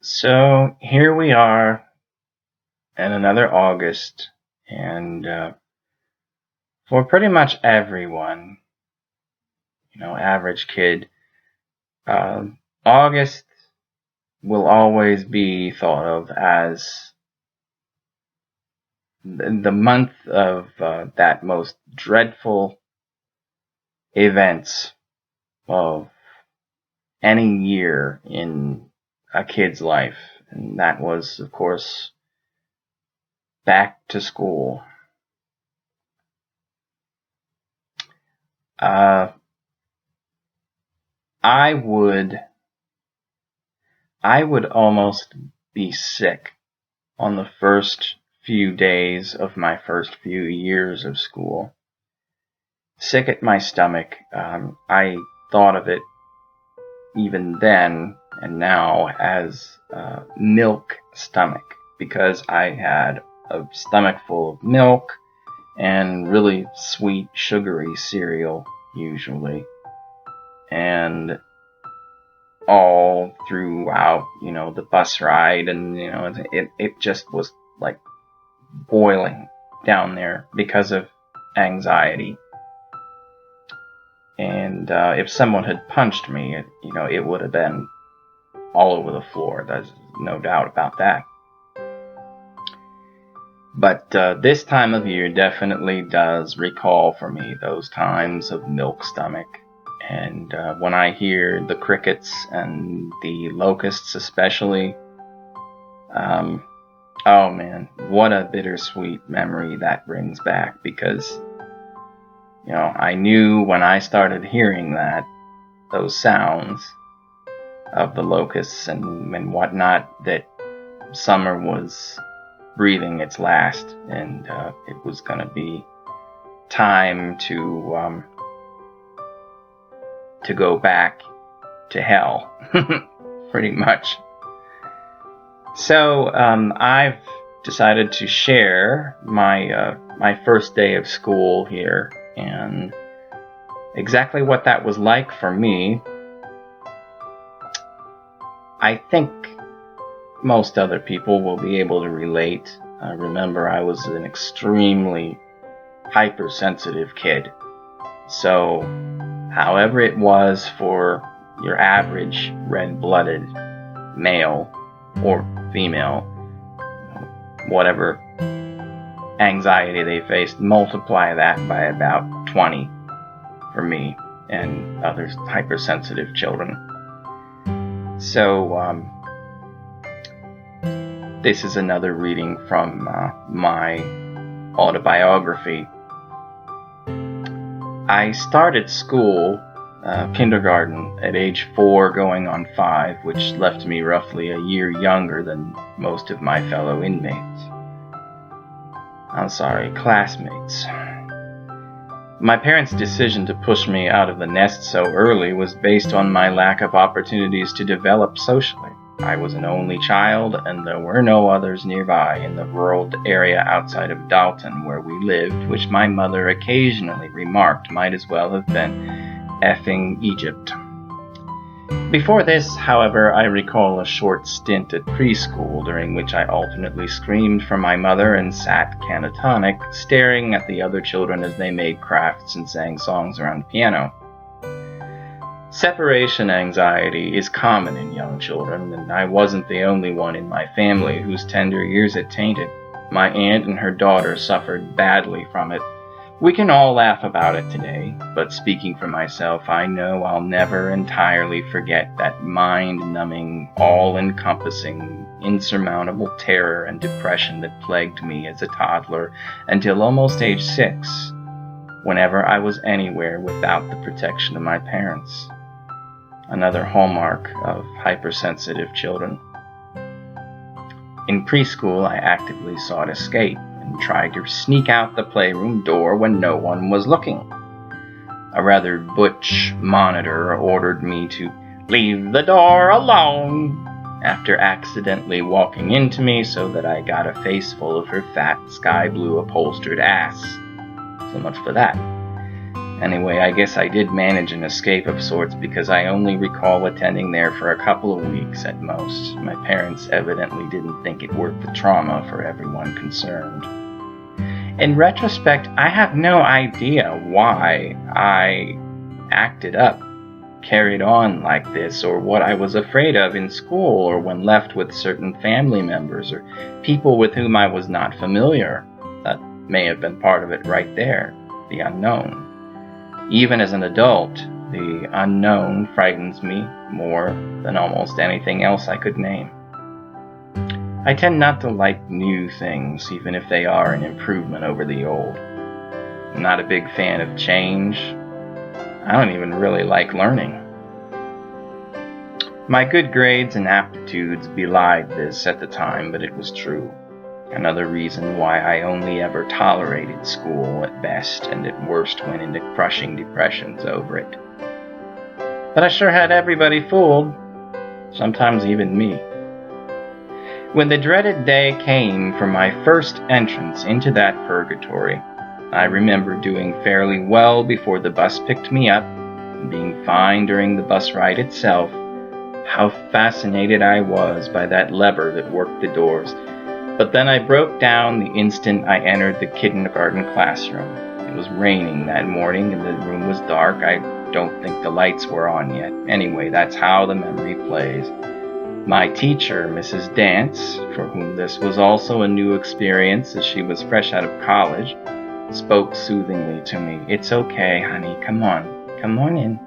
So here we are in another August, and for pretty much everyone, average kid, uh, August will always be thought of as the month of that most dreadful events of any year in a kid's life, and that was, of course, back to school. Uh, I would almost be sick on the first few days of my first few years of school. Sick at my stomach. I thought of it even then and now as milk stomach because I had a stomach full of milk and really sweet, sugary cereal usually. And all throughout, the bus ride, and it just was like boiling down there because of anxiety. And if someone had punched me, it would have been all over the floor. There's no doubt about that. But this time of year definitely does recall for me those times of milk stomach. And when I hear the crickets and the locusts especially, oh man, what a bittersweet memory that brings back, because I knew when I started hearing those sounds of the locusts and whatnot, that summer was breathing its last, and it was going to be time to go back to hell, pretty much. So I've decided to share my first day of school here, and exactly what that was like for me. I think most other people will be able to relate. Remember, I was an extremely hypersensitive kid. So, however it was for your average red-blooded male or female, whatever anxiety they faced, multiply that by about 20 for me and other hypersensitive children. So, this is another reading from my autobiography. I started school, kindergarten, at age 4 going on 5, which left me roughly a year younger than most of my fellow classmates. My parents' decision to push me out of the nest so early was based on my lack of opportunities to develop socially. I was an only child, and there were no others nearby in the rural area outside of Dalton where we lived, which my mother occasionally remarked might as well have been effing Egypt. Before this, however, I recall a short stint at preschool during which I alternately screamed for my mother and sat catatonic, staring at the other children as they made crafts and sang songs around the piano. Separation anxiety is common in young children, and I wasn't the only one in my family whose tender years it tainted. My aunt and her daughter suffered badly from it. We can all laugh about it today, but speaking for myself, I know I'll never entirely forget that mind-numbing, all-encompassing, insurmountable terror and depression that plagued me as a toddler until almost age 6, whenever I was anywhere without the protection of my parents. Another hallmark of hypersensitive children. In preschool, I actively sought escape and tried to sneak out the playroom door when no one was looking. A rather butch monitor ordered me to leave the door alone after accidentally walking into me so that I got a face full of her fat sky blue upholstered ass. So much for that. Anyway, I guess I did manage an escape of sorts because I only recall attending there for a couple of weeks at most. My parents evidently didn't think it worth the trauma for everyone concerned. In retrospect, I have no idea why I acted up, carried on like this, or what I was afraid of in school or when left with certain family members or people with whom I was not familiar. That may have been part of it right there, the unknown. Even as an adult, the unknown frightens me more than almost anything else I could name. I tend not to like new things, even if they are an improvement over the old. I'm not a big fan of change. I don't even really like learning. My good grades and aptitudes belied this at the time, but it was true. Another reason why I only ever tolerated school at best, and at worst went into crushing depressions over it. But I sure had everybody fooled, sometimes even me. When the dreaded day came for my first entrance into that purgatory, I remember doing fairly well before the bus picked me up, and being fine during the bus ride itself. How fascinated I was by that lever that worked the doors. But then I broke down the instant I entered the kindergarten classroom. It was raining that morning and the room was dark. I don't think the lights were on yet. Anyway, that's how the memory plays. My teacher, Mrs. Dance, for whom this was also a new experience as she was fresh out of college, spoke soothingly to me. "It's okay, honey. Come on in.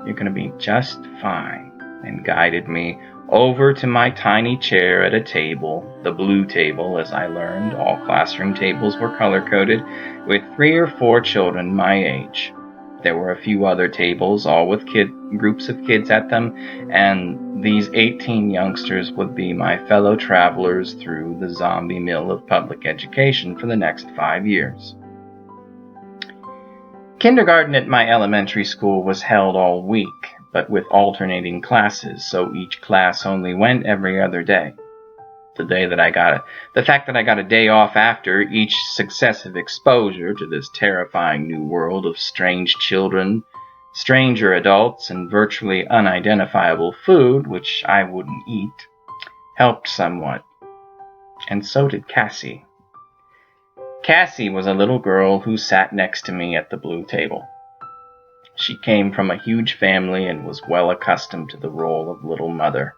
You're going to be just fine," and guided me over to my tiny chair at a table, the blue table, as I learned. All classroom tables were color-coded, with 3 or 4 children my age. There were a few other tables, all with groups of kids at them, and these 18 youngsters would be my fellow travelers through the zombie mill of public education for the next 5 years. Kindergarten at my elementary school was held all week, but with alternating classes, so each class only went every other day. The fact that I got a day off after each successive exposure to this terrifying new world of strange children, stranger adults, and virtually unidentifiable food, which I wouldn't eat, helped somewhat. And so did Cassie. Cassie was a little girl who sat next to me at the blue table. She came from a huge family and was well accustomed to the role of little mother.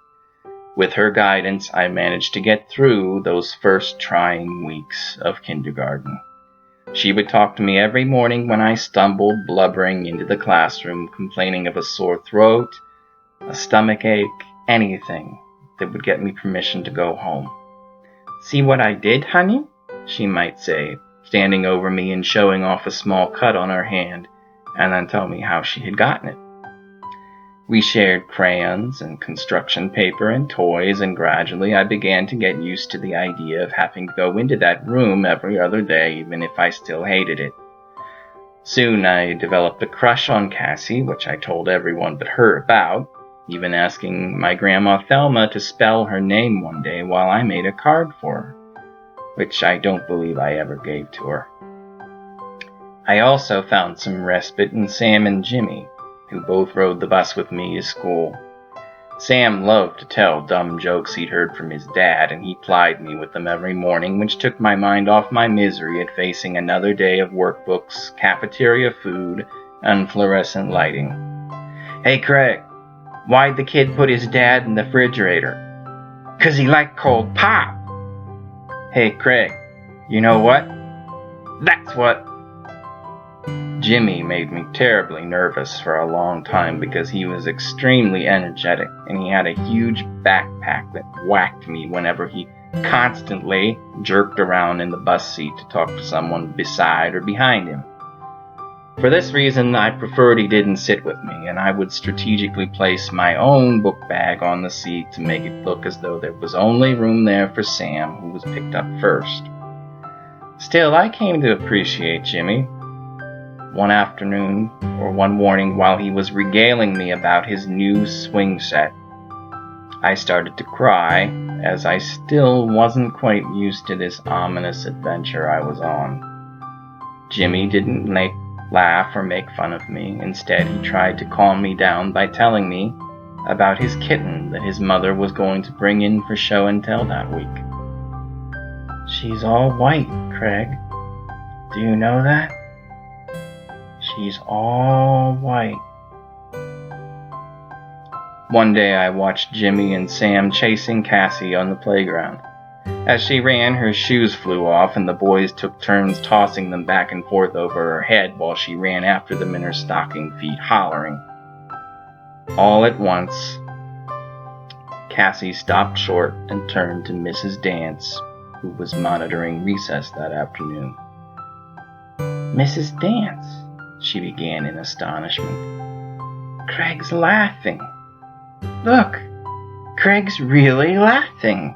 With her guidance, I managed to get through those first trying weeks of kindergarten. She would talk to me every morning when I stumbled blubbering into the classroom, complaining of a sore throat, a stomach ache, anything that would get me permission to go home. "See what I did, honey?" she might say, standing over me and showing off a small cut on her hand, and then tell me how she had gotten it. We shared crayons and construction paper and toys, and gradually I began to get used to the idea of having to go into that room every other day, even if I still hated it. Soon I developed a crush on Cassie, which I told everyone but her about, even asking my grandma Thelma to spell her name one day while I made a card for her, which I don't believe I ever gave to her. I also found some respite in Sam and Jimmy, who both rode the bus with me to school. Sam loved to tell dumb jokes he'd heard from his dad, and he plied me with them every morning, which took my mind off my misery at facing another day of workbooks, cafeteria food, and fluorescent lighting. "Hey, Craig, why'd the kid put his dad in the refrigerator?" "'Cause he liked cold pop." "Hey, Craig, you know what?" "That's what." Jimmy made me terribly nervous for a long time because he was extremely energetic, and he had a huge backpack that whacked me whenever he constantly jerked around in the bus seat to talk to someone beside or behind him. For this reason, I preferred he didn't sit with me, and I would strategically place my own book bag on the seat to make it look as though there was only room there for Sam, who was picked up first. Still, I came to appreciate Jimmy. One afternoon, or one morning, while he was regaling me about his new swing set, I started to cry, as I still wasn't quite used to this ominous adventure I was on. Jimmy didn't laugh or make fun of me. Instead, he tried to calm me down by telling me about his kitten that his mother was going to bring in for show and tell that week. She's all white, Craig. Do you know that? She's all white. One day I watched Jimmy and Sam chasing Cassie on the playground. As she ran, her shoes flew off and the boys took turns tossing them back and forth over her head while she ran after them in her stocking feet, hollering. All at once, Cassie stopped short and turned to Mrs. Dance, who was monitoring recess that afternoon. Mrs. Dance, she began in astonishment. Craig's laughing. Look, Craig's really laughing.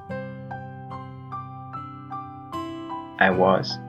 I was.